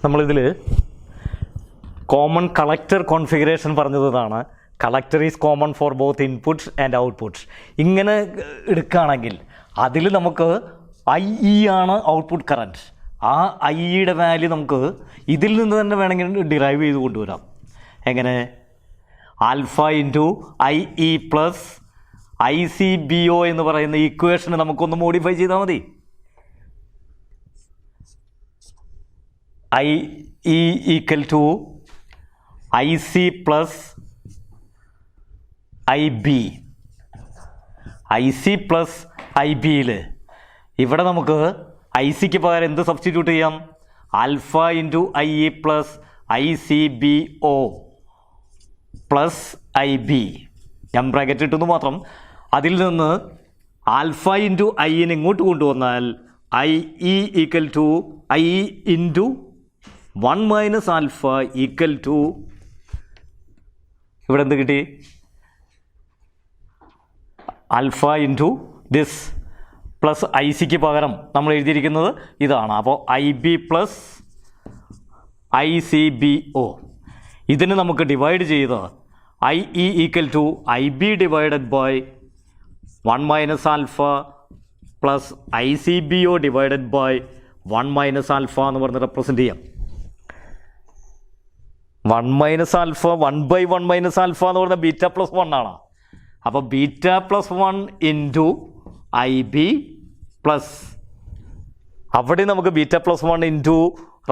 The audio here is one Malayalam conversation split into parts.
നമ്മളിതിൽ കോമൺ കളക്ടർ കോൺഫിഗറേഷൻ പറഞ്ഞതാണ്. Collector is common for both inputs and outputs. ഇങ്ങനെ എടുക്കുകയാണെങ്കിൽ അതിൽ നമുക്ക് IE ആണ് ഔട്ട്പുട്ട് കറൻറ്റ്. ആ IEയുടെ വാല്യൂ നമുക്ക് ഇതിൽ നിന്ന് തന്നെ വേണമെങ്കിൽ ഡിറൈവ് ചെയ്ത് കൊണ്ടുവരാം. എങ്ങനെ? Alpha into IE plus ICBO എന്ന് പറയുന്ന ഇക്വേഷന് നമുക്കൊന്ന് മോഡിഫൈ ചെയ്താൽ മതി. IE equal to IC plus IB. IC plus IBയിൽ ഇവിടെ നമുക്ക് ICക്ക് പകരം എന്ത് സബ്സ്റ്റിറ്റ്യൂട്ട് ചെയ്യാം? Alpha into IE plus ICBO plus IB. ഞാൻ ബ്രാക്കറ്റ് ഇട്ടെന്ന് മാത്രം. അതിൽ നിന്ന് ആൽഫ ഇൻറ്റു Iനെ ഇങ്ങോട്ട് കൊണ്ടുവന്നാൽ IE equal to IE into 1 minus alpha equal to ഇവിടെ എന്ത് കിട്ടി? ആൽഫ ഇൻറ്റു ദിസ് പ്ലസ് ICക്ക് പകരം നമ്മൾ എഴുതിയിരിക്കുന്നത് ഇതാണ്. അപ്പോൾ IB പ്ലസ് ICBO. ഇതിന് നമുക്ക് ഡിവൈഡ് ചെയ്ത് IE equal to IB divided by 1 minus alpha plus ICBO divided by 1 minus alpha എന്ന് പറഞ്ഞ് റെപ്രസെൻ്റ് ചെയ്യാം. 1 minus alpha 1 by 1 minus alpha എന്ന് പറഞ്ഞാൽ ബീറ്റ പ്ലസ് 1 ആണ്. അപ്പോൾ beta plus 1 into IB plus അവിടെ നമുക്ക് ബീറ്റ പ്ലസ് 1 ഇൻറ്റു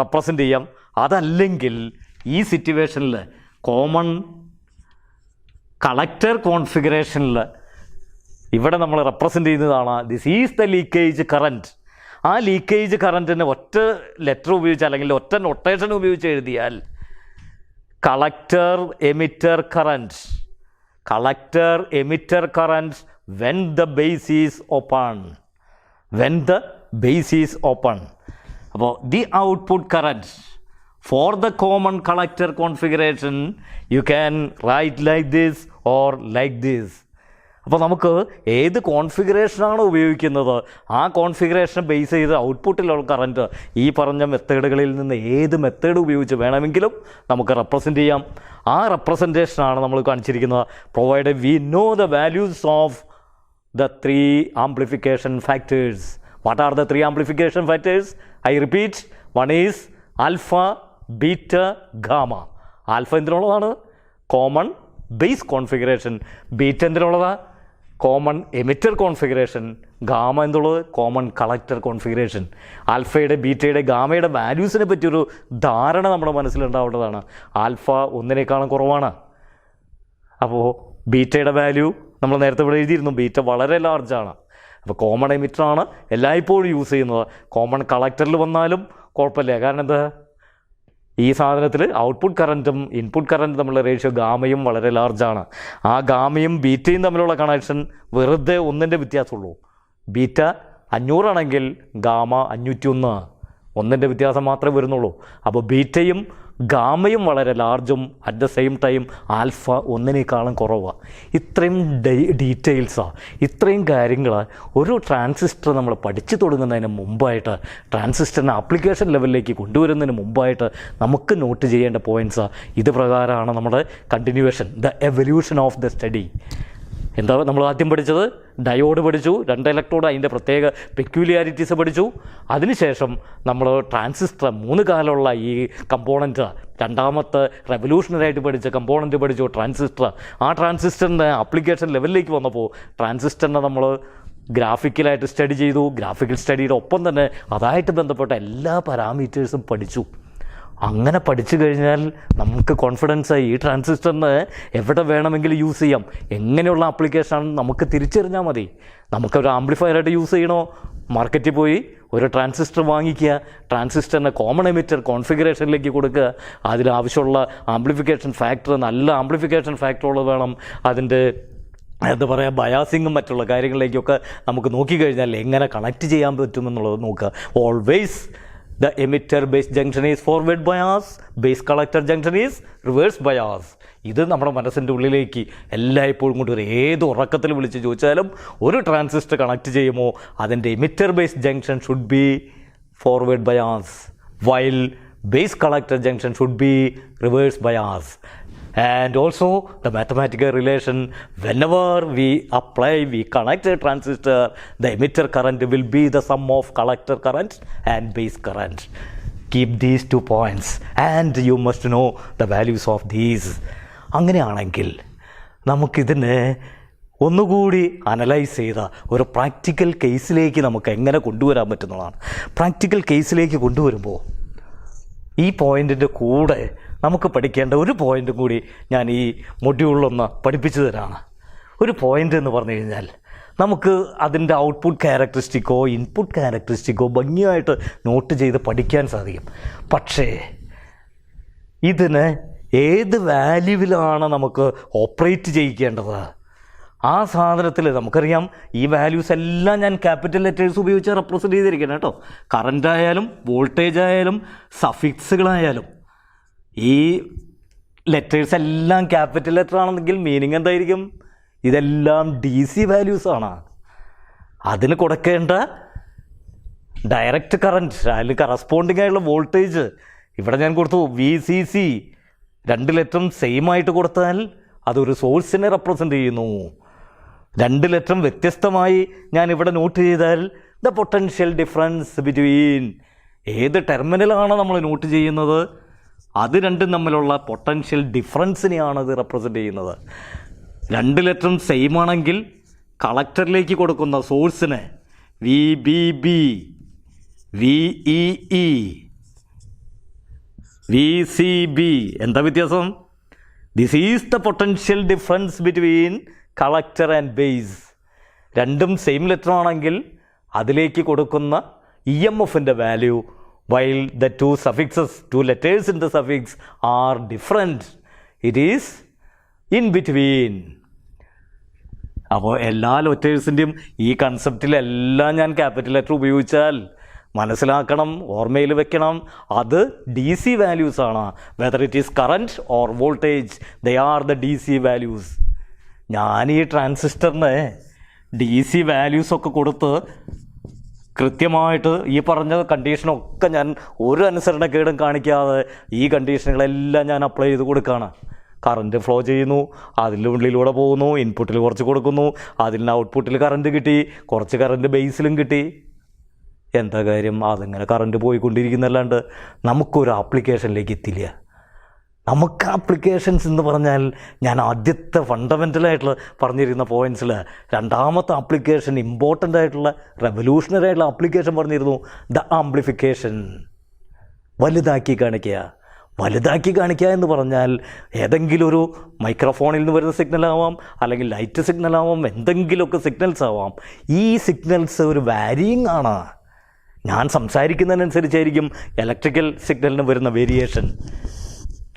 റെപ്രസെൻ്റ് ചെയ്യാം. അതല്ലെങ്കിൽ ഈ സിറ്റുവേഷനിൽ കോമൺ കളക്ടർ കോൺഫിഗറേഷനിൽ ഇവിടെ നമ്മൾ റെപ്രസെൻ്റ് ചെയ്യുന്നതാണ് this is the leakage current. ആ ലീക്കേജ് കറൻറ്റിനെ ഒറ്റ ലെറ്റർ ഉപയോഗിച്ച് അല്ലെങ്കിൽ ഒറ്റ നൊട്ടേഷൻ ഉപയോഗിച്ച് എഴുതിയാൽ collector emitter current. Collector emitter current when the base is open. When the base is open. അപ്പോൾ the output current for the common collector configuration you can write like this or like this. അപ്പോൾ നമുക്ക് ഏത് കോൺഫിഗറേഷനാണ് ഉപയോഗിക്കുന്നത് ആ കോൺഫിഗറേഷൻ ബേസ് ചെയ്ത് ഔട്ട്പുട്ടിലുള്ള കറൻറ്റ് ഈ പറഞ്ഞ മെത്തേഡുകളിൽ നിന്ന് ഏത് മെത്തേഡ് ഉപയോഗിച്ച് വേണമെങ്കിലും നമുക്ക് റെപ്രസെൻ്റ് ചെയ്യാം. ആ റെപ്രസെൻറ്റേഷനാണ് നമ്മൾ കാണിച്ചിരിക്കുന്നത്. Provided we know the values of the 3 amplification factors. What are the 3 amplification factors? I repeat, one is alpha, beta, gamma. Alpha എന്തിനുള്ളതാണ്? Common base configuration. ബീറ്റ എന്തിനുള്ളതാണ്? Common emitter configuration. ഗാമ എന്തുള്ളത്? Common collector configuration. ആൽഫയുടെ ബീറ്റയുടെ ഗാമയുടെ വാല്യൂസിനെ പറ്റിയൊരു ധാരണ നമ്മുടെ മനസ്സിലുണ്ടാവേണ്ടതാണ്. ആൽഫ 1 കുറവാണ്. അപ്പോൾ ബീറ്റയുടെ വാല്യൂ നമ്മൾ നേരത്തെ ഇവിടെ എഴുതിയിരുന്നു. ബീറ്റ വളരെ ലാർജാണ്. അപ്പോൾ കോമൺ എമിറ്ററാണ് എല്ലായ്പ്പോഴും യൂസ് ചെയ്യുന്നത്. കോമൺ കളക്ടറിൽ വന്നാലും കുഴപ്പമില്ല. കാരണം എന്താ? ഈ സാധനത്തിൽ ഔട്ട്പുട്ട് കറൻറ്റും ഇൻപുട്ട് കറൻറ്റും തമ്മിലുള്ള റേഷ്യോ ഗാമയും വളരെ ലാർജാണ്. ആ ഗാമയും ബീറ്റയും തമ്മിലുള്ള കണക്ഷൻ വെറുതെ 1 വ്യത്യാസമുള്ളൂ. ബീറ്റ 500 ആണെങ്കിൽ ഗാമ 501. 1 വ്യത്യാസം മാത്രമേ വരുന്നുള്ളൂ. അപ്പോൾ ബീറ്റയും ഗാമയും വളരെ ലാർജും at the same time alpha 1 കുറവാണ്. ഇത്രയും ഡീറ്റെയിൽസാണ്, ഇത്രയും കാര്യങ്ങൾ ഒരു ട്രാൻസിസ്റ്റർ നമ്മൾ പഠിച്ചു തുടങ്ങുന്നതിന് മുമ്പായിട്ട്, ട്രാൻസിസ്റ്ററിനെ ആപ്ലിക്കേഷൻ ലെവലിലേക്ക് കൊണ്ടുവരുന്നതിന് മുമ്പായിട്ട് നമുക്ക് നോട്ട് ചെയ്യേണ്ട പോയിൻറ്റ്സാണ്. ഇത് പ്രകാരമാണ് നമ്മുടെ continuation, the evolution of the study. എന്താ നമ്മൾ ആദ്യം പഠിച്ചത്? ഡയോഡ് പഠിച്ചു, 2 ഇലക്ട്രോഡ്, അതിൻ്റെ പ്രത്യേക പെക്യൂലിയാരിറ്റീസ് പഠിച്ചു. അതിനുശേഷം നമ്മൾ ട്രാൻസിസ്റ്റർ 3 കാലമുള്ള ഈ കമ്പോണൻറ്റ്, രണ്ടാമത്തെ റെവല്യൂഷണറായിട്ട് പഠിച്ച കമ്പോണൻറ്റ് പഠിച്ചു ട്രാൻസിസ്റ്റർ. ആ ട്രാൻസിസ്റ്ററിൻ്റെ ആപ്ലിക്കേഷൻ ലെവലിലേക്ക് വന്നപ്പോൾ ട്രാൻസിസ്റ്ററിനെ നമ്മൾ ഗ്രാഫിക്കലായിട്ട് സ്റ്റഡി ചെയ്തു. ഗ്രാഫിക്കൽ സ്റ്റഡിയുടെ ഒപ്പം തന്നെ അതായിട്ട് ബന്ധപ്പെട്ട എല്ലാ പാരാമീറ്റേഴ്സും പഠിച്ചു. അങ്ങനെ പഠിച്ചു കഴിഞ്ഞാൽ നമുക്ക് കോൺഫിഡൻസായി ഈ ട്രാൻസിസ്റ്ററിന് എവിടെ വേണമെങ്കിലും യൂസ് ചെയ്യാം. എങ്ങനെയുള്ള ആപ്ലിക്കേഷനാണെന്ന് നമുക്ക് തിരിച്ചറിഞ്ഞാൽ മതി. നമുക്കൊരു ആംപ്ലിഫയറായിട്ട് യൂസ് ചെയ്യണോ? മാർക്കറ്റിൽ പോയി ഒരു ട്രാൻസിസ്റ്റർ വാങ്ങിക്കുക, ട്രാൻസിസ്റ്ററിനെ കോമൺ എമിറ്റർ കോൺഫിഗറേഷനിലേക്ക് കൊടുക്കുക. അതിലാവശ്യമുള്ള ആംപ്ലിഫിക്കേഷൻ ഫാക്ടർ, നല്ല ആംപ്ലിഫിക്കേഷൻ ഫാക്ടറുകൾ വേണം. അതിൻ്റെ എന്താ പറയുക, ബയാസിങ്ങും മറ്റുള്ള കാര്യങ്ങളിലേക്കൊക്കെ നമുക്ക് നോക്കിക്കഴിഞ്ഞാൽ എങ്ങനെ കണക്ട് ചെയ്യാൻ പറ്റുമെന്നുള്ളത് നോക്കുക. Always the emitter base junction is forward bias, base collector junction is reverse bias. ഇത് നമ്മുടെ മനസ്സിൻ്റെ ഉള്ളിലേക്ക് എല്ലായ്പ്പോഴും കൊണ്ടുവരും. ഏത് ഉറക്കത്തിൽ വിളിച്ച് ചോദിച്ചാലും ഒരു ട്രാൻസിസ്റ്റർ കണക്ട് ചെയ്യുമോ അതിൻ്റെ emitter base junction should be forward bias, while base collector junction should be reverse bias. And also the mathematical relation, whenever we connect a transistor, the emitter current will be the sum of collector current and base current. Keep these 2 points and you must know the values of these. അങ്ങനെയാണെങ്കിൽ നമുക്കിതിനെ ഒന്നുകൂടി അനലൈസ് ചെയ്ത ഒരു പ്രാക്ടിക്കൽ കേസിലേക്ക് നമുക്ക് എങ്ങനെ കൊണ്ടുവരാൻ പറ്റുന്നതാണ്. പ്രാക്ടിക്കൽ കേസിലേക്ക് കൊണ്ടുവരുമ്പോൾ ഈ പോയിൻറ്റിൻ്റെ കൂടെ നമുക്ക് പഠിക്കേണ്ട ഒരു പോയിൻറ്റും കൂടി ഞാൻ ഈ മൊഡ്യൂളിലൊന്ന് പഠിപ്പിച്ചു തരാണ്. ഒരു പോയിൻ്റ് എന്ന് പറഞ്ഞു കഴിഞ്ഞാൽ നമുക്ക് അതിൻ്റെ ഔട്ട്പുട്ട് ക്യാരക്ടറിസ്റ്റിക്കോ ഇൻപുട്ട് ക്യാരക്ടറിസ്റ്റിക്കോ ഭംഗിയായിട്ട് നോട്ട് ചെയ്ത് പഠിക്കാൻ സാധിക്കും. പക്ഷേ ഇതിന് ഏത് വാല്യൂവിലാണ് നമുക്ക് ഓപ്പറേറ്റ് ചെയ്യിക്കേണ്ടത്? ആ സാധനത്തിൽ നമുക്കറിയാം ഈ വാല്യൂസ് എല്ലാം ഞാൻ ക്യാപിറ്റൽ ലെറ്റേഴ്സ് ഉപയോഗിച്ച് റെപ്രസെൻ്റ് ചെയ്തിരിക്കണം കേട്ടോ. കറണ്ട് ആയാലും വോൾട്ടേജ് ആയാലും സഫിക്സുകളായാലും ഈ ലെറ്റേഴ്സ് എല്ലാം ക്യാപിറ്റൽ ലെറ്റർ ആണെന്നെങ്കിൽ മീനിങ് എന്തായിരിക്കും? ഇതെല്ലാം ഡി സി വാല്യൂസാണ്. അതിന് കൊടുക്കേണ്ട ഡയറക്റ്റ് കറൻറ്റ് അതിൽ കറസ്പോണ്ടിങ് ആയിട്ടുള്ള വോൾട്ടേജ് ഇവിടെ ഞാൻ കൊടുത്തു VCC. 2 ലെറ്ററും സെയിം ആയിട്ട് കൊടുത്താൽ അതൊരു സോഴ്സിനെ റെപ്രസെൻ്റ് ചെയ്യുന്നു. 2 ലെറ്ററും വ്യത്യസ്തമായി ഞാൻ ഇവിടെ നോട്ട് ചെയ്താൽ ദ പൊട്ടൻഷ്യൽ ഡിഫറൻസ് ബിറ്റ്വീൻ ഏത് ടെർമിനലാണ് നമ്മൾ നോട്ട് ചെയ്യുന്നത് അത് രണ്ടും തമ്മിലുള്ള പൊട്ടൻഷ്യൽ ഡിഫറൻസിനെയാണ് ഇത് റെപ്രസെൻ്റ് ചെയ്യുന്നത്. 2 ലെറ്ററും സെയിം ആണെങ്കിൽ കളക്ടറിലേക്ക് കൊടുക്കുന്ന സോഴ്സിന് VBB, VEE, VCB എന്താ വ്യത്യാസം? This is the potential difference between collector and base. രണ്ടും സെയിം ലെറ്റർ ആണെങ്കിൽ അതിലേക്ക് കൊടുക്കുന്ന EMFൻ്റെ value while the two letters in the suffix are different, it is in between. അപ്പോൾ എല്ലാ ലെറ്റേഴ്സിൻ്റെയും ഈ കൺസെപ്റ്റിലെല്ലാം ഞാൻ ക്യാപിറ്റൽ ലെറ്റർ ഉപയോഗിച്ചാൽ മനസ്സിലാക്കണം, ഓർമ്മയിൽ വെക്കണം, അത് ഡി സി വാല്യൂസാണ്. Whether it is current or voltage, they are the D C values. ഞാൻ ഈ ട്രാൻസിസ്റ്ററിന് ഡി സി വാല്യൂസൊക്കെ കൊടുത്ത് കൃത്യമായിട്ട് ഈ പറഞ്ഞ കണ്ടീഷനൊക്കെ ഞാൻ ഒരു അനുസരണക്കേടും കാണിക്കാതെ ഈ കണ്ടീഷനുകളെല്ലാം ഞാൻ അപ്ലൈ ചെയ്ത് കൊടുക്കുകയാണ്. കറണ്ട് ഫ്ലോ ചെയ്യുന്നു, അതിൻ്റെ ഉള്ളിലൂടെ പോകുന്നു, ഇൻപുട്ടിൽ കുറച്ച് കൊടുക്കുന്നു, അതിൽ നിന്ന് ഔട്ട്പുട്ടിൽ കറണ്ട് കിട്ടി, കുറച്ച് കറണ്ട് ബേസിലും കിട്ടി. എന്താ കാര്യം? അതിങ്ങനെ കറണ്ട് പോയിക്കൊണ്ടിരിക്കുന്നല്ലാണ്ട് നമുക്കൊരു ആപ്ലിക്കേഷനിലേക്ക് എത്തില്ല. നമുക്ക് ആപ്ലിക്കേഷൻസ് എന്ന് പറഞ്ഞാൽ ഞാൻ ആദ്യത്തെ ഫണ്ടമെൻ്റലായിട്ടുള്ള പറഞ്ഞിരുന്ന പോയിൻറ്റ്സിൽ രണ്ടാമത്തെ ആപ്ലിക്കേഷൻ ഇമ്പോർട്ടൻ്റ് ആയിട്ടുള്ള റെവല്യൂഷണറി ആയിട്ടുള്ള ആപ്ലിക്കേഷൻ പറഞ്ഞിരുന്നു, ദ ആംപ്ലിഫിക്കേഷൻ. വലുതാക്കി കാണിക്കുക. വലുതാക്കി കാണിക്കുക എന്ന് പറഞ്ഞാൽ ഏതെങ്കിലും ഒരു മൈക്രോഫോണിൽ നിന്ന് വരുന്ന സിഗ്നലാവാം, അല്ലെങ്കിൽ ലൈറ്റ് സിഗ്നലാവാം, എന്തെങ്കിലുമൊക്കെ സിഗ്നൽസ് ആവാം. ഈ സിഗ്നൽസ് ഒരു വാരിയിങ് ആണ്. ഞാൻ സംസാരിക്കുന്നതിനനുസരിച്ചായിരിക്കും ഇലക്ട്രിക്കൽ സിഗ്നലിന് വരുന്ന വേരിയേഷൻ,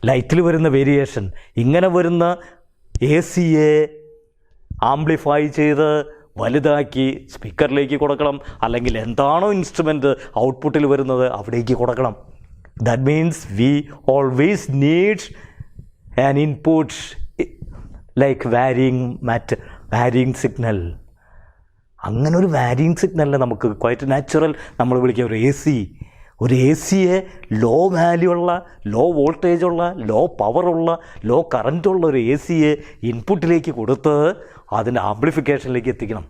ലൈറ്റിൽ വരുന്ന വേരിയേഷൻ. ഇങ്ങനെ വരുന്ന AC-യെ ആംപ്ലിഫൈ ചെയ്ത് വലുതാക്കി സ്പീക്കറിലേക്ക് കൊടുക്കണം, അല്ലെങ്കിൽ എന്താണോ ഇൻസ്ട്രുമെൻറ്റ് ഔട്ട്പുട്ടിൽ വരുന്നത് അവിടേക്ക് കൊടുക്കണം. That means we always need an input like varying signal. അങ്ങനെ ഒരു വാരിയിങ് സിഗ്നലിനെ നമുക്ക് ക്വൈറ്റ് നാച്ചുറൽ നമ്മൾ വിളിക്കുക ഒരു AC-യെ ലോ വാല്യൂ ഉള്ള, ലോ വോൾട്ടേജ് ഉള്ള, ലോ പവറുള്ള, ലോ കറൻറ്റുള്ള ഒരു AC-യെ ഇൻപുട്ടിലേക്ക് കൊടുത്ത് അതിൻ്റെ ആംപ്ലിഫിക്കേഷനിലേക്ക് എത്തിക്കണം.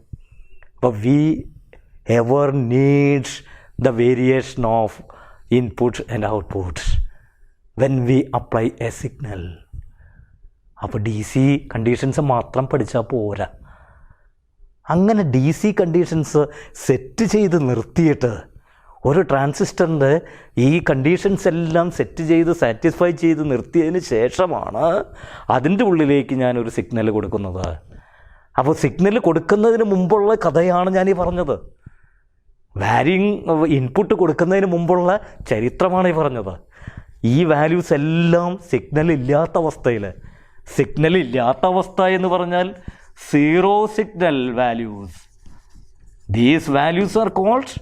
അപ്പോൾ we ever needs the variation of input and output when we apply a signal. അപ്പോൾ ഡി സി കണ്ടീഷൻസ് മാത്രം പഠിച്ചാൽ പോരാ. അങ്ങനെ ഡി സി കണ്ടീഷൻസ് സെറ്റ് ചെയ്ത് നിർത്തിയിട്ട് ഒരു ട്രാൻസിസ്റ്ററിൻ്റെ ഈ കണ്ടീഷൻസ് എല്ലാം സെറ്റ് ചെയ്ത് സാറ്റിസ്ഫൈ ചെയ്ത് നിർത്തിയതിന് ശേഷമാണ് അതിൻ്റെ ഉള്ളിലേക്ക് ഞാനൊരു സിഗ്നൽ കൊടുക്കുന്നത്. അപ്പോൾ സിഗ്നൽ കൊടുക്കുന്നതിന് മുമ്പുള്ള കഥയാണ് ഞാനീ പറഞ്ഞത്. വാരിയിങ് ഇൻപുട്ട് കൊടുക്കുന്നതിന് മുമ്പുള്ള ചരിത്രമാണ് ഈ പറഞ്ഞത്. ഈ വാല്യൂസ് എല്ലാം സിഗ്നൽ ഇല്ലാത്ത അവസ്ഥ എന്ന് പറഞ്ഞാൽ zero signal values. These values are called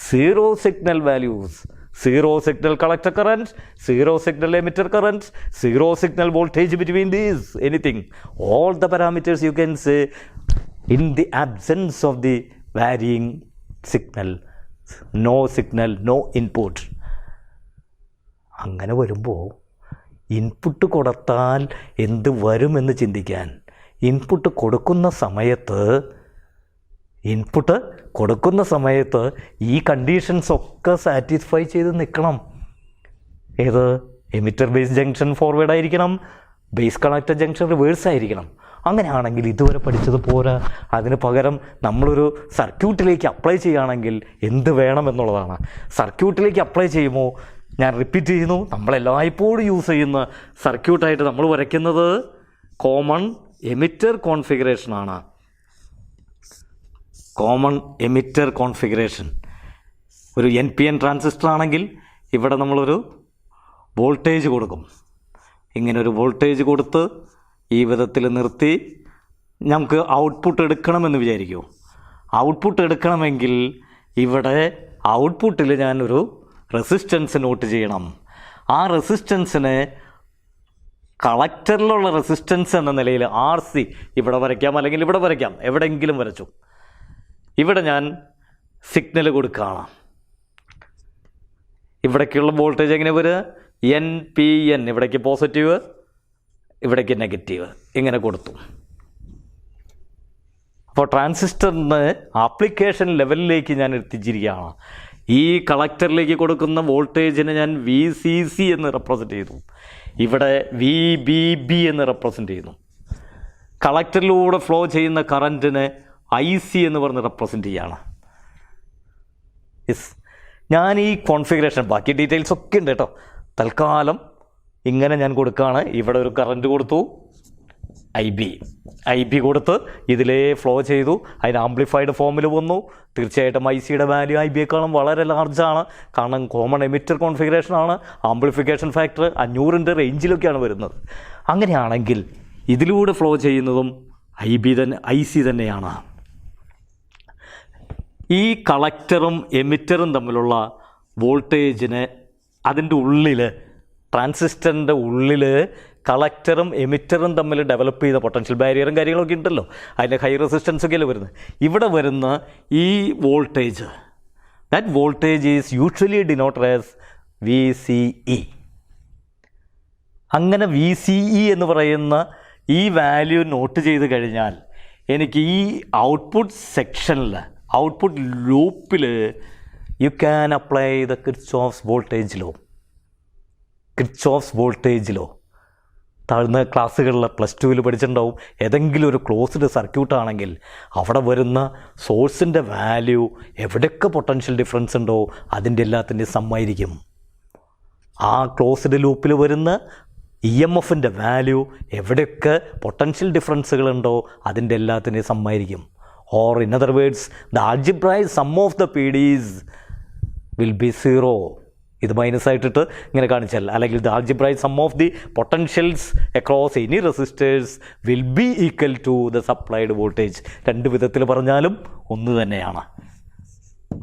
zero signal values. Zero signal collector current, zero signal emitter current, zero signal voltage between these, anything. All the parameters you can say in the absence of the varying signal, no input. അങ്ങനെ വരുമ്പോൾ ഇൻപുട്ട് കൊടുത്താൽ എന്ത് വരുമെന്ന് ചിന്തിക്കാൻ, ഇൻപുട്ട് കൊടുക്കുന്ന സമയത്ത് ഈ കണ്ടീഷൻസ് ഒക്കെ സാറ്റിസ്ഫൈ ചെയ്ത് നിൽക്കണം. ഏത്? എമിറ്റർ ബേസ് ജംഗ്ഷൻ ഫോർവേഡ് ആയിരിക്കണം, ബേസ് കണക്റ്റർ ജംഗ്ഷൻ റിവേഴ്സ് ആയിരിക്കണം. അങ്ങനെയാണെങ്കിൽ ഇതുവരെ പഠിച്ചത് പോരാ. അതിന് പകരം നമ്മളൊരു സർക്യൂട്ടിലേക്ക് അപ്ലൈ ചെയ്യുകയാണെങ്കിൽ എന്ത് വേണമെന്നുള്ളതാണ്. സർക്യൂട്ടിലേക്ക് അപ്ലൈ ചെയ്യുമ്പോൾ ഞാൻ റിപ്പീറ്റ് ചെയ്യുന്നു, നമ്മളെല്ലായ്പ്പോഴും യൂസ് ചെയ്യുന്ന സർക്യൂട്ടായിട്ട് നമ്മൾ വരയ്ക്കുന്നത് കോമൺ എമിറ്റർ കോൺഫിഗറേഷനാണ്. Common emitter configuration. ഒരു NPN ട്രാൻസിസ്റ്റർ ആണെങ്കിൽ ഇവിടെ നമ്മളൊരു വോൾട്ടേജ് കൊടുക്കും. ഇങ്ങനെ ഒരു വോൾട്ടേജ് കൊടുത്ത് ഈ വിധത്തിൽ നിർത്തി നമുക്ക് ഔട്ട്പുട്ട് എടുക്കണമെന്ന് വിചാരിക്കൂ. ഔട്ട്പുട്ട് എടുക്കണമെങ്കിൽ ഇവിടെ ഔട്ട്പുട്ടിൽ ഞാനൊരു റെസിസ്റ്റൻസ് നോട്ട് ചെയ്യണം. ആ റെസിസ്റ്റൻസിനെ കളക്ടറിലുള്ള റെസിസ്റ്റൻസ് എന്ന നിലയിൽ RC ഇവിടെ വരയ്ക്കാം, അല്ലെങ്കിൽ ഇവിടെ വരയ്ക്കാം, എവിടെയെങ്കിലും വരച്ചു. ഇവിടെ ഞാൻ സിഗ്നൽ കൊടുക്കുകയാണ്. ഇവിടേക്കുള്ള വോൾട്ടേജ് എങ്ങനെ വരിക? NPN, ഇവിടേക്ക് പോസിറ്റീവ്, ഇവിടേക്ക് നെഗറ്റീവ്, ഇങ്ങനെ കൊടുത്തു. അപ്പോൾ ട്രാൻസിസ്റ്ററിന് ആപ്ലിക്കേഷൻ ലെവലിലേക്ക് ഞാൻ എത്തിച്ചിരിക്കുകയാണ്. ഈ കളക്ടറിലേക്ക് കൊടുക്കുന്ന വോൾട്ടേജിനെ ഞാൻ VCC എന്ന് റെപ്രസെൻ്റ് ചെയ്തു. ഇവിടെ VBB എന്ന് റെപ്രസെൻ്റ് ചെയ്യുന്നു. കളക്ടറിലൂടെ ഫ്ലോ ചെയ്യുന്ന കറൻറ്റിനെ IC എന്ന് പറഞ്ഞ് റെപ്രസെൻ്റ് ചെയ്യുകയാണ്. ഞാൻ ഈ കോൺഫിഗറേഷൻ, ബാക്കി ഡീറ്റെയിൽസ് ഒക്കെ ഉണ്ട് കേട്ടോ, തൽക്കാലം ഇങ്ങനെ ഞാൻ കൊടുക്കുകയാണ്. ഇവിടെ ഒരു കറൻറ്റ് കൊടുത്തു, IB കൊടുത്ത് ഇതിലേ ഫ്ലോ ചെയ്തു. അതിന് ആംപ്ലിഫൈഡ് ഫോമിൽ വന്നു. തീർച്ചയായിട്ടും ICയുടെ വാല്യൂ IBയേക്കാളും വളരെ ലാർജാണ്. കാരണം കോമൺ എമിറ്റർ കോൺഫിഗറേഷനാണ്. ആംപ്ലിഫിക്കേഷൻ ഫാക്ടർ 500ൻ്റെ റേഞ്ചിലൊക്കെയാണ് വരുന്നത്. അങ്ങനെയാണെങ്കിൽ ഇതിലൂടെ ഫ്ലോ ചെയ്യുന്നതും IC തന്നെയാണ്. ഈ കളക്ടറും എമിറ്ററും തമ്മിലുള്ള വോൾട്ടേജിന് അതിൻ്റെ ഉള്ളിൽ, ട്രാൻസിസ്റ്ററിൻ്റെ ഉള്ളിൽ കളക്ടറും എമിറ്ററും തമ്മിൽ ഡെവലപ്പ് ചെയ്ത പൊട്ടൻഷ്യൽ ബാരിയറും കാര്യങ്ങളൊക്കെ ഉണ്ടല്ലോ, അതിൻ്റെ ഹൈ റെസിസ്റ്റൻസൊക്കെയല്ലേ വരുന്നത്. ഇവിടെ വരുന്ന ഈ voltage, that voltage is usually denoted as VCE. അങ്ങനെ VCE എന്ന് പറയുന്ന ഈ വാല്യൂ നോട്ട് ചെയ്ത് കഴിഞ്ഞാൽ എനിക്ക് ഈ ഔട്ട്പുട്ട് സെക്ഷനിൽ, ഔട്ട്പുട്ട് ലൂപ്പിൽ you can apply the Kirchhoff's voltage law. താഴ്ന്ന ക്ലാസ്സുകളിൽ +2 പഠിച്ചിട്ടുണ്ടാവും. ഏതെങ്കിലും ഒരു ക്ലോസ്ഡ് സർക്യൂട്ടാണെങ്കിൽ അവിടെ വരുന്ന സോഴ്സിൻ്റെ വാല്യൂ എവിടെയൊക്കെ പൊട്ടൻഷ്യൽ ഡിഫറൻസ് ഉണ്ടോ അതിൻ്റെ എല്ലാത്തിൻ്റെയും സമ്മായിരിക്കും. ആ ക്ലോസ്ഡ് ലൂപ്പിൽ വരുന്ന EMFൻ്റെ വാല്യൂ എവിടെയൊക്കെ പൊട്ടൻഷ്യൽ ഡിഫറൻസുകളുണ്ടോ അതിൻ്റെ എല്ലാത്തിൻ്റെയും സമ്മായിരിക്കും. Or in other words, the algebraic sum of the PDs will be 0. ഇത് മൈനസ് ആയിട്ടിട്ട് ഇങ്ങനെ കാണിച്ചാൽ, അല്ലെങ്കിൽ the algebraic sum of the potentials across any resistors will be equal to the supplied voltage. രണ്ട് വിധത്തിൽ പറഞ്ഞാലും ഒന്ന് തന്നെയാണ്.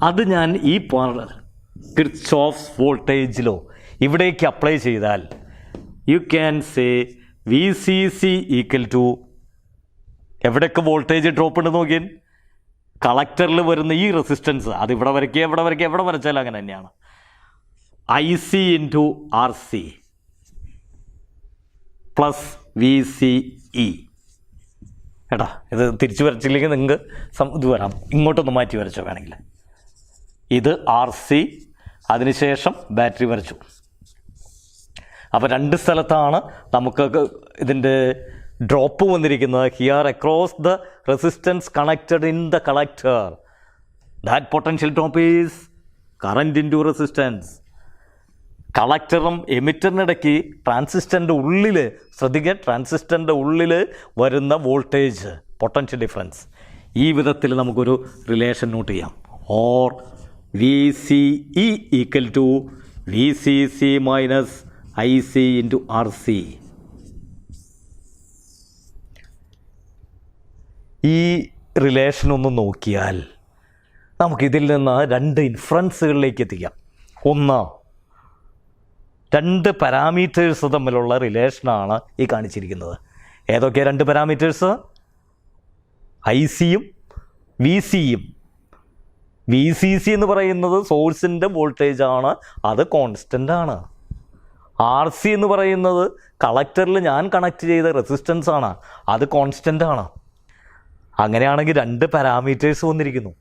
അത് ഞാൻ ഈ കിർച്ചോഫ്സ് വോൾട്ടേജ് ലോ ഇവിടേക്ക് അപ്ലൈ ചെയ്താൽ you can say VCC equal to, എവിടെയൊക്കെ വോൾട്ടേജ് ഡ്രോപ്പ് ഉണ്ട് നോക്കിയാൽ, കളക്ടറിൽ വരുന്ന ഈ റെസിസ്റ്റൻസ്, അത് ഇവിടെ വരയ്ക്കുക, എവിടെ വരച്ചാലും അങ്ങനെ തന്നെയാണ്. IC into RC plus VCE. എടാ ഇത് തിരിച്ചു വരച്ചില്ലെങ്കിൽ നിങ്ങൾക്ക് ഇത് വരാം, ഇങ്ങോട്ടൊന്ന് മാറ്റി വരച്ചോ വേണമെങ്കിൽ. ഇത് RC, അതിനുശേഷം ബാറ്ററി വരച്ചു. അപ്പോൾ രണ്ട് സ്ഥലത്താണ് നമുക്ക് ഇതിൻ്റെ ഡ്രോപ്പ് വന്നിരിക്കുന്നത്. Here across the resistance connected in the collector, that potential drop is current into resistance. കളക്ടറും എമിറ്ററിനിടയ്ക്ക് ട്രാൻസിസ്റ്ററിൻ്റെ ഉള്ളിൽ, ശ്രദ്ധിക്കുക, ട്രാൻസിസ്റ്ററിൻ്റെ ഉള്ളിൽ വരുന്ന വോൾട്ടേജ് പൊട്ടൻഷ്യൽ ഡിഫറൻസ്. ഈ വിധത്തിൽ നമുക്കൊരു റിലേഷൻ നോട്ട് ചെയ്യാം. Or VCE equal to VCC minus IC into RC. ഈ റിലേഷൻ ഒന്ന് നോക്കിയാൽ നമുക്കിതിൽ നിന്ന് രണ്ട് ഇൻഫറൻസുകളിലേക്ക് എത്തിക്കാം. ഒന്ന്, രണ്ട് പാരാമീറ്റേഴ്സ് തമ്മിലുള്ള റിലേഷനാണ് ഈ കാണിച്ചിരിക്കുന്നത്. ഏതൊക്കെയാണ് രണ്ട് പാരാമീറ്റേഴ്സ്? ICയും VCയും. VCC എന്ന് പറയുന്നത് സോഴ്സിൻ്റെ വോൾട്ടേജാണ്, അത് കോൺസ്റ്റൻ്റ് ആണ്. ആർ സി എന്ന് പറയുന്നത് കളക്ടറിൽ ഞാൻ കണക്ട് ചെയ്ത റെസിസ്റ്റൻസ് ആണ്, അത് കോൺസ്റ്റൻ്റ് ആണ്. അങ്ങനെയാണെങ്കിൽ 2 പാരാമീറ്റേഴ്സ് വന്നിരിക്കുന്നു.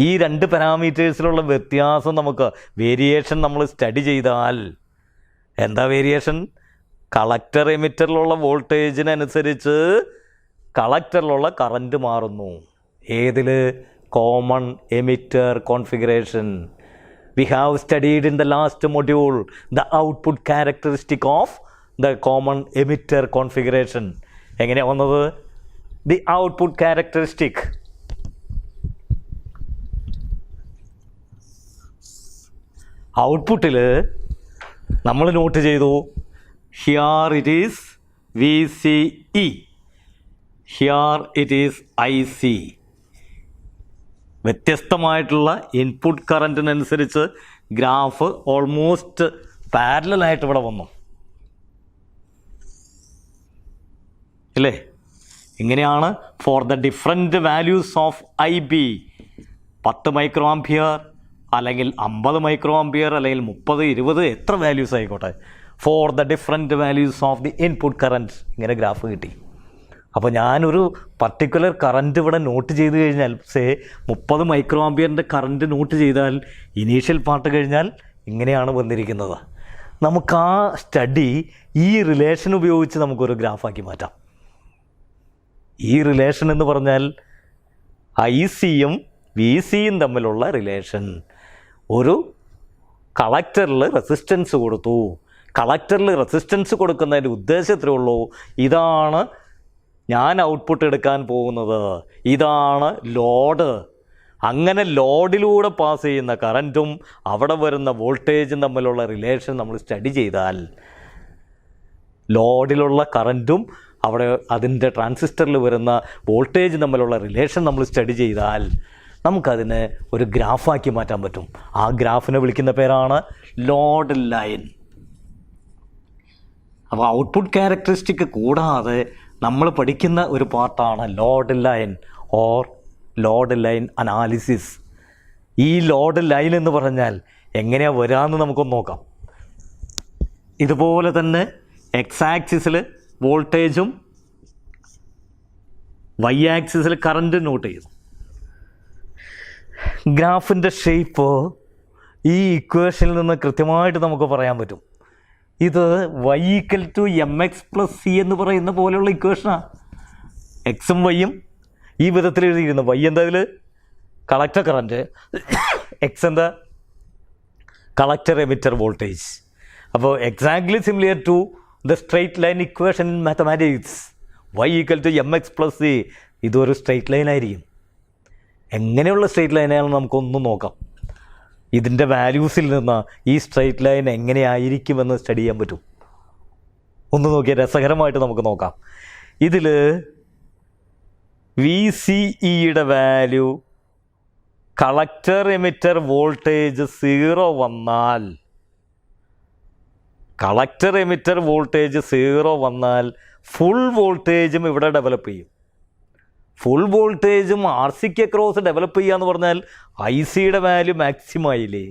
ഈ 2 പാരാമീറ്റേഴ്സിലുള്ള വ്യത്യാസം നമുക്ക് വേരിയേഷൻ നമ്മൾ സ്റ്റഡി ചെയ്താൽ എന്താ വേരിയേഷൻ? കളക്ടർ എമിറ്ററിലുള്ള വോൾട്ടേജിനനുസരിച്ച് കളക്ടറിലുള്ള കറൻറ്റ് മാറുന്നു. ഏതിൽ? Common emitter configuration. We have studied in the last module the output characteristic of the common emitter configuration. എങ്ങനെയാണ് വന്നത്? The output characteristic. ഔട്ട്പുട്ടിൽ നമ്മൾ നോട്ട് ചെയ്തു, here it is VCE, here it is IC. വ്യത്യസ്തമായിട്ടുള്ള ഇൻപുട്ട് കറൻറ്റിനനുസരിച്ച് ഗ്രാഫ് ഓൾമോസ്റ്റ് പാരലലായിട്ട് ഇവിടെ വന്നു ഇല്ലേ? ഇങ്ങനെയാണ് for the different values of IB. 10 micro ampere അല്ലെങ്കിൽ 50 മൈക്രോ ആംപിയർ അല്ലെങ്കിൽ 30, 20 എത്ര വാല്യൂസ് ആയിക്കോട്ടെ, for the different values of the input current ഇങ്ങനെ ഗ്രാഫ് കിട്ടി. അപ്പോൾ ഞാനൊരു പർട്ടിക്കുലർ കറൻറ്റ് ഇവിടെ നോട്ട് ചെയ്ത് കഴിഞ്ഞാൽ, സേ 30 മൈക്രോ ആംപിയറിൻ്റെ കറൻറ്റ് നോട്ട് ചെയ്താൽ ഇനീഷ്യൽ പാർട്ട് കഴിഞ്ഞാൽ ഇങ്ങനെയാണ് വന്നിരിക്കുന്നത്. നമുക്ക് ആ സ്റ്റഡി ഈ റിലേഷൻ ഉപയോഗിച്ച് നമുക്കൊരു ഗ്രാഫാക്കി മാറ്റാം. ഈ റിലേഷൻ എന്ന് പറഞ്ഞാൽ ICയും VCയും തമ്മിലുള്ള റിലേഷൻ. ഒരു കളക്ടറിൽ റെസിസ്റ്റൻസ് കൊടുത്തു. കളക്ടറിൽ റെസിസ്റ്റൻസ് കൊടുക്കുന്നതിൻ്റെ ഉദ്ദേശത്തിലേ ഉള്ളൂ, ഇതാണ് ഞാൻ ഔട്ട്പുട്ട് എടുക്കാൻ പോകുന്നത്, ഇതാണ് ലോഡ്. അങ്ങനെ ലോഡിലൂടെ പാസ് ചെയ്യുന്ന കറൻറ്റും അവിടെ വരുന്ന വോൾട്ടേജും തമ്മിലുള്ള റിലേഷൻ നമ്മൾ സ്റ്റഡി ചെയ്താൽ, ലോഡിലുള്ള കറൻറ്റും അവിടെ അതിൻ്റെ ട്രാൻസിസ്റ്ററിൽ വരുന്ന വോൾട്ടേജ് തമ്മിലുള്ള റിലേഷൻ നമ്മൾ സ്റ്റഡി ചെയ്താൽ നമുക്കതിനെ ഒരു ഗ്രാഫാക്കി മാറ്റാൻ പറ്റും. ആ ഗ്രാഫിനെ വിളിക്കുന്ന പേരാണ് ലോഡ് ലൈൻ. അപ്പോൾ ഔട്ട്പുട്ട് ക്യാരക്ടറിസ്റ്റിക് കൂടാതെ നമ്മൾ പഠിക്കുന്ന ഒരു പാർട്ടാണ് load line or load line analysis. ഈ ലോഡ് ലൈൻ എന്ന് പറഞ്ഞാൽ എങ്ങനെയാണ് വരാമെന്ന് നമുക്കൊന്ന് നോക്കാം. ഇതുപോലെ തന്നെ എക്സ് ആക്സിസിൽ വോൾട്ടേജും വൈ ആക്സിസിൽ കറൻറ്റ് നോട്ട് ചെയ്തു. ഗ്രാഫിൻ്റെ ഷേപ്പ് ഈ ഇക്വേഷനിൽ നിന്ന് കൃത്യമായിട്ട് നമുക്ക് പറയാൻ പറ്റും. ഇത് y = mx + c എന്ന് പറയുന്ന പോലെയുള്ള ഇക്വേഷനാണ്. എക്സും വൈയും ഈ വിധത്തിൽ എഴുതിയിരുന്നു. y എന്താ ഇതിൽ? കളക്ടർ കറൻറ്റ്, എക്സ് എന്താ? Collector emitter voltage. അപ്പോൾ exactly similar to the straight line equation in mathematics. y = mx + c. ഇതൊരു സ്ട്രെയിറ്റ് ലൈൻ ആയിരിക്കും. എങ്ങനെയുള്ള സ്ട്രെയിറ്റ് ലൈനാണെന്ന് നമുക്കൊന്നും നോക്കാം. ഇതിൻ്റെ വാല്യൂസിൽ നിന്ന് ഈ സ്ട്രെയിറ്റ് ലൈൻ എങ്ങനെയായിരിക്കുമെന്ന് സ്റ്റഡി ചെയ്യാൻ പറ്റും. ഒന്ന് നോക്കിയാൽ രസകരമായിട്ട് നമുക്ക് നോക്കാം. ഇതിൽ VCEയുടെ വാല്യൂ കളക്ടർ എമിറ്റർ വോൾട്ടേജ് 0 വന്നാൽ, കളക്ടർ എമിറ്റർ വോൾട്ടേജ് 0 വന്നാൽ ഫുൾ വോൾട്ടേജും ഇവിടെ ഡെവലപ്പ് ചെയ്യും. ഫുൾ വോൾട്ടേജും RCക്ക് അക്രോസ് ഡെവലപ്പ് ചെയ്യുക എന്ന് പറഞ്ഞാൽ ICയുടെ വാല്യൂ മാക്സിമം ആയില്ലേ?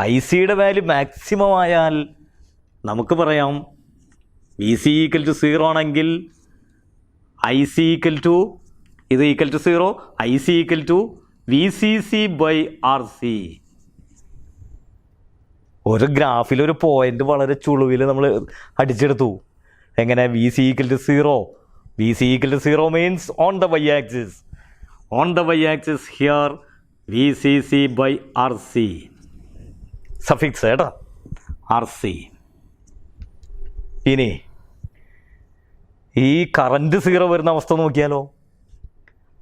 ICയുടെ വാല്യൂ മാക്സിമം ആയാൽ നമുക്ക് പറയാം VC = 0 ആണെങ്കിൽ IC ഇത് = 0, IC = VCC/RC. ഒരു ഗ്രാഫിലൊരു പോയിൻ്റ് വളരെ ചുളുവിൽ നമ്മൾ അടിച്ചെടുത്തു. എങ്ങനെ? VC = 0. VC = 0 means on the y-axis. On the y-axis here VCC/RC. Suffix കേട്ടോ, RC. ഇനി ഈ കറൻറ്റ് 0 വരുന്ന അവസ്ഥ നോക്കിയാലോ.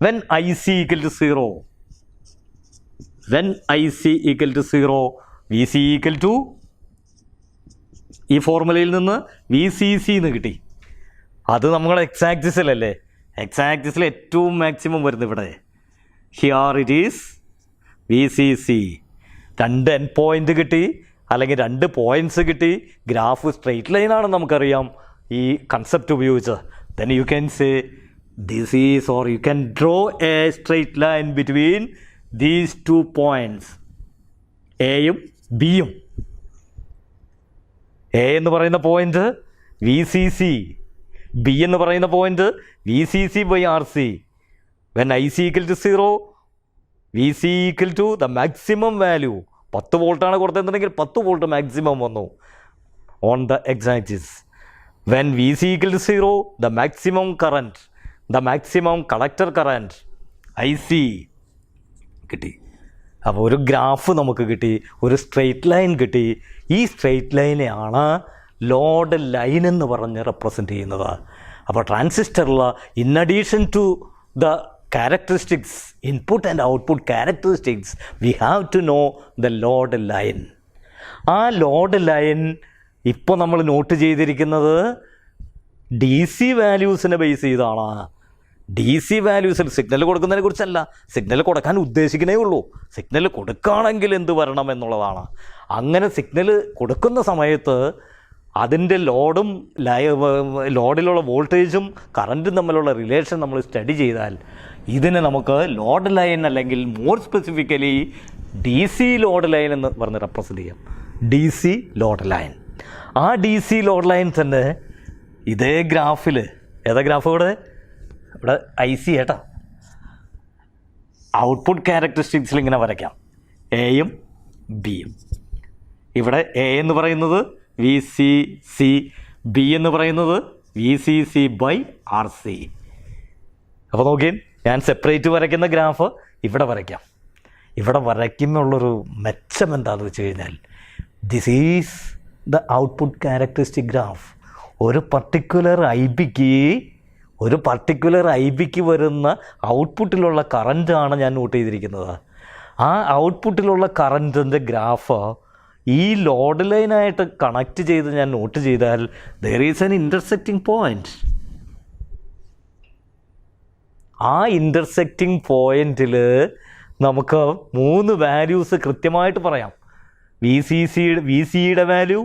when IC = 0, when IC = 0, VC = ഈ ഫോർമുലയിൽ നിന്ന് VCC എന്ന് കിട്ടി. അത് നമ്മുടെ എക്സ് ആക്സിസിലല്ലേ? എക്സ് ആക്സിസിൽ ഏറ്റവും മാക്സിമം വരുന്നത് ഇവിടെ. Here it is VCC. 2 N point കിട്ടി, അല്ലെങ്കിൽ 2 പോയിൻറ്റ്സ് കിട്ടി. ഗ്രാഫ് സ്ട്രെയിറ്റ് ലൈനാണെന്ന് നമുക്കറിയാം ഈ കൺസെപ്റ്റ് ഉപയോഗിച്ച്. Then you can say this is, or you can draw a straight line between these 2 points, എയും ബിയും. എ എന്ന് പറയുന്ന point V C C, B എന്ന് പറയുന്ന point V C C by R C. When I C equal to 0, V C equal to the maximum value. 10 വോൾട്ടാണ് കൊടുത്തിട്ടുണ്ടെങ്കിൽ 10 വോൾട്ട് മാക്സിമം വന്നു on the x axis. When V C equal to 0, the maximum current, the maximum collector current I C കിട്ടി. അപ്പോൾ ഒരു ഗ്രാഫ് നമുക്ക് കിട്ടി, ഒരു സ്ട്രെയിറ്റ് ലൈൻ കിട്ടി. ഈ സ്ട്രെയിറ്റ് ലൈനെയാണ് ലോഡ് ലൈൻ എന്ന് പറഞ്ഞ് റെപ്രസെൻ്റ് ചെയ്യുന്നത്. അപ്പോൾ ട്രാൻസിസ്റ്ററിൽ in addition to the characteristics, input and output characteristics, we have to know the load line. ആ ലോഡ് ലൈൻ ഇപ്പോൾ നമ്മൾ നോട്ട് ചെയ്തിരിക്കുന്നത് ഡി സി വാല്യൂസിനെ ബേസ് ചെയ്താണ്. ഡി സി വാല്യൂസിൽ സിഗ്നൽ കൊടുക്കുന്നതിനെ കുറിച്ചല്ല, സിഗ്നൽ കൊടുക്കാൻ ഉദ്ദേശിക്കുന്നേ ഉള്ളൂ. സിഗ്നൽ കൊടുക്കുകയാണെങ്കിൽ എന്ത് വരണം എന്നുള്ളതാണ്. അങ്ങനെ സിഗ്നൽ കൊടുക്കുന്ന സമയത്ത് അതിൻ്റെ ലോഡിലുള്ള വോൾട്ടേജും കറൻറ്റും തമ്മിലുള്ള റിലേഷൻ നമ്മൾ സ്റ്റഡി ചെയ്താൽ ഇതിനെ നമുക്ക് ലോഡ് ലൈൻ അല്ലെങ്കിൽ more specifically D C load line എന്ന് പറഞ്ഞ് റെപ്രസെൻ്റ് ചെയ്യാം. D C load line. ആ ഡി സി ലോഡ് ലൈൻ തന്നെ ഇതേ ഗ്രാഫിൽ, ഏതാ ഗ്രാഫ് ഇവിടെ ഐ സി ഏട്ടാ, ഔട്ട്പുട്ട് ക്യാരക്ടറിസ്റ്റിക്സിൽ ഇങ്ങനെ വരയ്ക്കാം, എയും ബിയും. ഇവിടെ എ എന്ന് പറയുന്നത് വി സി സി, ബി എന്ന് പറയുന്നത് V C C by R C. അപ്പോൾ നോക്കിയേ, ഞാൻ സെപ്പറേറ്റ് വരയ്ക്കുന്ന ഗ്രാഫ് ഇവിടെ വരയ്ക്കാം. ഇവിടെ വരയ്ക്കുമ്പോഴുള്ളൊരു മെച്ചം എന്താണെന്ന് വെച്ച് കഴിഞ്ഞാൽ, this is the output characteristic graph. ഒരു പർട്ടിക്കുലർ ഐ ബിക്ക് വരുന്ന ഔട്ട്പുട്ടിലുള്ള കറൻറ്റാണ് ഞാൻ നോട്ട് ചെയ്തിരിക്കുന്നത്. ആ ഔട്ട്പുട്ടിലുള്ള കറൻറ്റിൻ്റെ ഗ്രാഫ് ഈ ലോഡ് ലൈനായിട്ട് കണക്റ്റ് ചെയ്ത് ഞാൻ നോട്ട് ചെയ്താൽ there is an intersecting point. ആ ഇൻ്റർസെക്റ്റിംഗ് പോയിൻറ്റിൽ നമുക്ക് 3 വാല്യൂസ് കൃത്യമായിട്ട് പറയാം. വി സിയുടെ വാല്യൂ,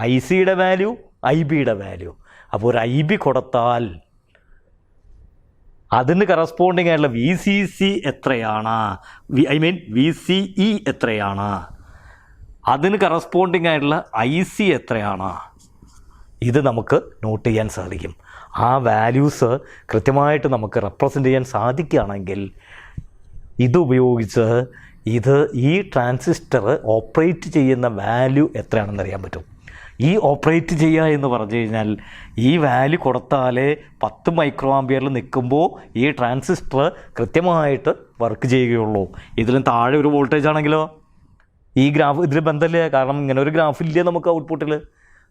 ഐ സിയുടെ വാല്യൂ, ഐ ബിയുടെ വാല്യൂ. അപ്പോൾ ഒരു ഐ ബി കൊടുത്താൽ അതിന് കറസ്പോണ്ടിങ് ആയിട്ടുള്ള വി സി സി എത്രയാണ്, വി സി ഇ എത്രയാണ്, അതിന് കറസ്പോണ്ടിങ് ആയിട്ടുള്ള ഐ സി എത്രയാണ്, ഇത് നമുക്ക് നോട്ട് ചെയ്യാൻ സാധിക്കും. ആ വാല്യൂസ് കൃത്യമായിട്ട് നമുക്ക് റെപ്രസെൻ്റ് ചെയ്യാൻ സാധിക്കുകയാണെങ്കിൽ ഇതുപയോഗിച്ച് ഈ ട്രാൻസിസ്റ്റർ ഓപ്പറേറ്റ് ചെയ്യുന്ന വാല്യൂ എത്രയാണെന്ന് അറിയാൻ പറ്റും. ഈ ഓപ്പറേറ്റ് ചെയ്യുക എന്ന് പറഞ്ഞു കഴിഞ്ഞാൽ ഈ വാല്യൂ കൊടുത്താലേ 10 മൈക്രോ ആമ്പിയറിൽ നിൽക്കുമ്പോൾ ഈ ട്രാൻസിസ്റ്റർ കൃത്യമായിട്ട് വർക്ക് ചെയ്യുകയുള്ളൂ. ഇതിലും താഴെ ഒരു വോൾട്ടേജ് ആണെങ്കിലോ ഈ ഗ്രാഫ് ഇതിൽ ബന്ധമില്ല, കാരണം ഇങ്ങനെ ഒരു ഗ്രാഫില്ല നമുക്ക് ഔട്ട്പുട്ടിൽ.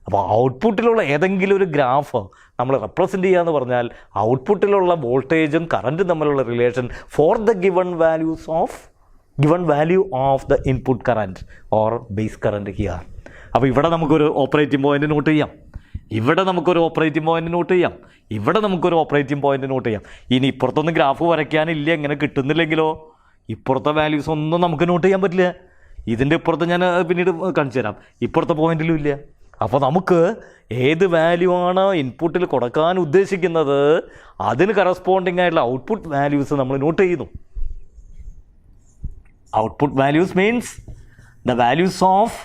അപ്പോൾ ഔട്ട്പുട്ടിലുള്ള ഏതെങ്കിലും ഒരു ഗ്രാഫ് നമ്മൾ റെപ്രസെൻ്റ് ചെയ്യുക എന്ന് പറഞ്ഞാൽ ഔട്ട്പുട്ടിലുള്ള വോൾട്ടേജും കറൻറ്റും തമ്മിലുള്ള relation for the given value of the input current or base current here. അപ്പോൾ ഇവിടെ നമുക്കൊരു ഓപ്പറേറ്റിംഗ് പോയിൻ്റ് നോട്ട് ചെയ്യാം, ഇവിടെ നമുക്കൊരു ഓപ്പറേറ്റിംഗ് പോയിൻ്റ് നോട്ട് ചെയ്യാം, ഇവിടെ നമുക്കൊരു ഓപ്പറേറ്റിംഗ് പോയിൻ്റ് നോട്ട് ചെയ്യാം. ഇനി ഇപ്പുറത്തൊന്നും ഗ്രാഫ് വരയ്ക്കാനില്ല, എങ്ങനെ കിട്ടുന്നില്ലെങ്കിലോ ഇപ്പുറത്തെ വാല്യൂസ് ഒന്നും നമുക്ക് നോട്ട് ചെയ്യാൻ പറ്റില്ല. ഇതിൻ്റെ ഇപ്പുറത്ത് ഞാൻ പിന്നീട് കാണിച്ചു തരാം, ഇപ്പുറത്തെ പോയിന്റിലും ഇല്ല. അപ്പോൾ നമുക്ക് ഏത് വാല്യൂ ആണ് ഇൻപുട്ടിൽ കൊടുക്കാൻ ഉദ്ദേശിക്കുന്നത് അതിന് കറസ്പോണ്ടിങ് ആയിട്ടുള്ള ഔട്ട്പുട്ട് വാല്യൂസ് നമ്മൾ നോട്ട് ചെയ്യുന്നു. Output values means the values of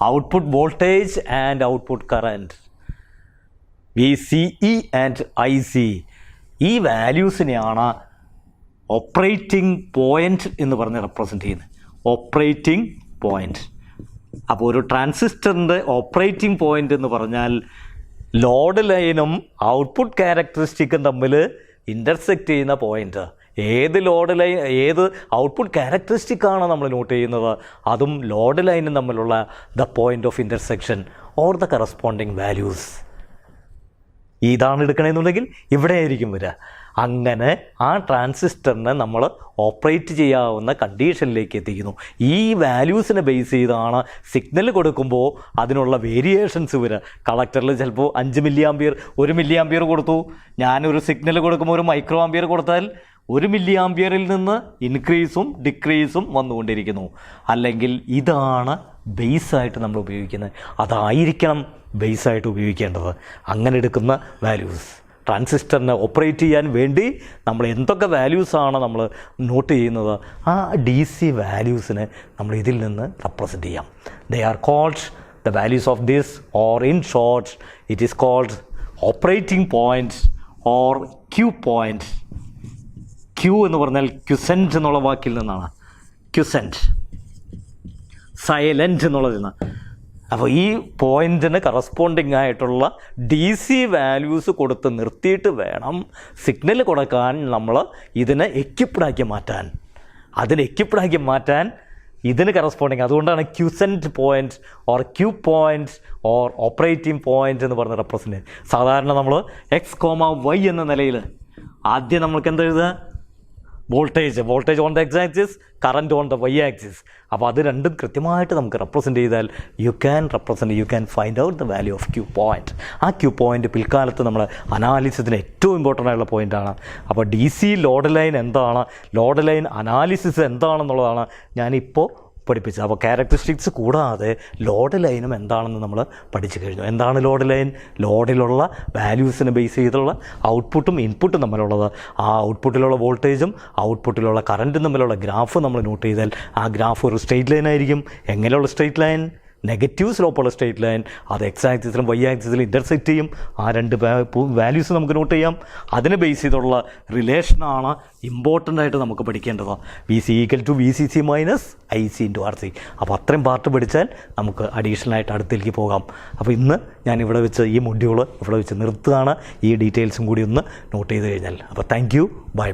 output voltage and output current, V C E and I C. ഈ വാല്യൂസിനെയാണ് ഓപ്പറേറ്റിംഗ് പോയിൻ്റ് എന്ന് പറഞ്ഞ് റെപ്രസെൻ്റ് ചെയ്യുന്നത്. Operating point. അപ്പോൾ ഒരു ട്രാൻസിസ്റ്ററിൻ്റെ ഓപ്പറേറ്റിംഗ് പോയിൻ്റ് എന്ന് പറഞ്ഞാൽ ലോഡ് ലൈനും ഔട്ട്പുട്ട് ക്യാരക്ടറിസ്റ്റിക്കും തമ്മിൽ ഇൻ്റർസെക്റ്റ് ചെയ്യുന്ന പോയിൻ്റ്. ഏത് ഔട്ട്പുട്ട് ക്യാരക്ടറിസ്റ്റിക്കാണ് നമ്മൾ നോട്ട് ചെയ്യുന്നത്, അതും ലോഡ് ലൈനും തമ്മിലുള്ള the point of intersection or the corresponding values. ഇതാണ് എടുക്കണമെന്നുണ്ടെങ്കിൽ ഇവിടെ ആയിരിക്കും വരിക. അങ്ങനെ ആ ട്രാൻസിസ്റ്ററിനെ നമ്മൾ ഓപ്പറേറ്റ് ചെയ്യാവുന്ന കണ്ടീഷനിലേക്ക് എത്തിക്കുന്നു. ഈ വാല്യൂസിനെ ബേസ് ചെയ്താണ് സിഗ്നൽ കൊടുക്കുമ്പോൾ അതിനുള്ള വേരിയേഷൻസ് വരിക. കളക്ടറിൽ ചിലപ്പോൾ 5 മില്ലി ആമ്പിയർ 1 മില്ലി ആമ്പിയർ കൊടുത്തു, ഞാനൊരു സിഗ്നൽ കൊടുക്കുമ്പോൾ 1 മൈക്രോ ആമ്പിയർ കൊടുത്താൽ 1 മില്ലി ആമ്പിയറിൽ നിന്ന് ഇൻക്രീസും ഡിക്രീസും വന്നുകൊണ്ടിരിക്കുന്നു. അല്ലെങ്കിൽ ഇതാണ് ബേസായിട്ട് നമ്മൾ ഉപയോഗിക്കുന്നത്, അതായിരിക്കണം ബേസായിട്ട് ഉപയോഗിക്കേണ്ടത്. അങ്ങനെ എടുക്കുന്ന വാല്യൂസ് ട്രാൻസിസ്റ്ററിനെ ഓപ്പറേറ്റ് ചെയ്യാൻ വേണ്ടി നമ്മൾ എന്തൊക്കെ വാല്യൂസാണ് നമ്മൾ നോട്ട് ചെയ്യുന്നത്, ആ ഡി സി വാല്യൂസിനെ നമ്മൾ ഇതിൽ നിന്ന് റെപ്രസെൻ്റ് ചെയ്യാം. They are called the values of this, or in short, it is called operating points or Q points. Q എന്ന് പറഞ്ഞാൽ ക്യുസെൻറ്റ് എന്നുള്ള വാക്കിൽ നിന്നാണ്. ക്യുസെൻറ്റ്, സൈലൻറ്റ് എന്നുള്ളതിൽ നിന്ന്. അപ്പോൾ ഈ പോയിൻറ്റിന് കറസ്പോണ്ടിങ് ആയിട്ടുള്ള DC വാല്യൂസ് കൊടുത്ത് നിർത്തിയിട്ട് വേണം സിഗ്നൽ കൊടുക്കാൻ നമ്മൾ ഇതിനെ എക്യുപ്ഡാക്കി മാറ്റാൻ. ഇതിന് കറസ്പോണ്ടിങ്, അതുകൊണ്ടാണ് quiescent point or Q point or operating point എന്ന് പറഞ്ഞ് റെപ്രസെൻറ്റ്. സാധാരണ നമ്മൾ X, Y എന്ന നിലയിൽ ആദ്യം നമ്മൾക്ക് എന്താ എഴുതുക? Voltage on the x axis, current on the y axis. അപ്പോൾ അത് രണ്ടും കൃത്യമായിട്ട് നമുക്ക് റെപ്രസെൻറ്റ് ചെയ്താൽ you can find out the value of Q point. ആ Q പോയിൻറ്റ് പിൽക്കാലത്ത് നമ്മൾ അനാലിസിസിന് ഏറ്റവും ഇമ്പോർട്ടൻ്റ് ആയിട്ടുള്ള പോയിൻ്റാണ്. അപ്പോൾ DC ലോഡ് ലൈൻ എന്താണ്, ലോഡ് ലൈൻ അനാലിസിസ് എന്താണെന്നുള്ളതാണ് ഞാനിപ്പോൾ പഠിപ്പിച്ചത്. അപ്പോൾ ക്യാരക്ടറിസ്റ്റിക്സ് കൂടാതെ ലോഡ് ലൈനും എന്താണെന്ന് നമ്മൾ പഠിച്ചു കഴിഞ്ഞു. എന്താണ് ലോഡ് ലൈൻ? ലോഡിലുള്ള വാല്യൂസിനെ ബേസ് ചെയ്തുള്ള ഔട്ട്പുട്ടും ഇൻപുട്ടും തമ്മിലുള്ളത്, ആ ഔട്ട്പുട്ടിലുള്ള വോൾട്ടേജും ഔട്ട്പുട്ടിലുള്ള കറൻറ്റും തമ്മിലുള്ള ഗ്രാഫ് നമ്മൾ നോട്ട് ചെയ്താൽ ആ ഗ്രാഫ് ഒരു സ്ട്രെയിറ്റ് ലൈൻ ആയിരിക്കും. എങ്ങനെയുള്ള സ്ട്രെയിറ്റ് ലൈൻ? നെഗറ്റീവ് സ്ലോപ്പുള്ള സ്ട്രെയിറ്റ് ലൈൻ. അത് എക്സ് ആക്സിസിലും വൈ ആക്സിസിലും ഇൻ്റർസെക്റ്റ് ചെയ്യും. ആ രണ്ട് വാല്യൂസ് നമുക്ക് നോട്ട് ചെയ്യാം. അതിനെ ബേസ് ചെയ്തുള്ള റിലേഷനാണ് ഇമ്പോർട്ടൻ്റ് ആയിട്ട് നമുക്ക് പഠിക്കേണ്ടത്. VC = VCC - IC × RC. അപ്പോൾ അത്രയും പാർട്ട് പഠിച്ചാൽ നമുക്ക് അഡീഷണൽ ആയിട്ട് അടുത്തേക്ക് പോകാം. അപ്പോൾ ഇന്ന് ഞാൻ ഇവിടെ വെച്ച് ഈ മൊഡ്യൂൾ ഇവിടെ വെച്ച് നിർത്തുകയാണ്. ഈ ഡീറ്റെയിൽസും കൂടി ഒന്ന് നോട്ട് ചെയ്ത് കഴിഞ്ഞാൽ. അപ്പോൾ താങ്ക് യു, ബൈ.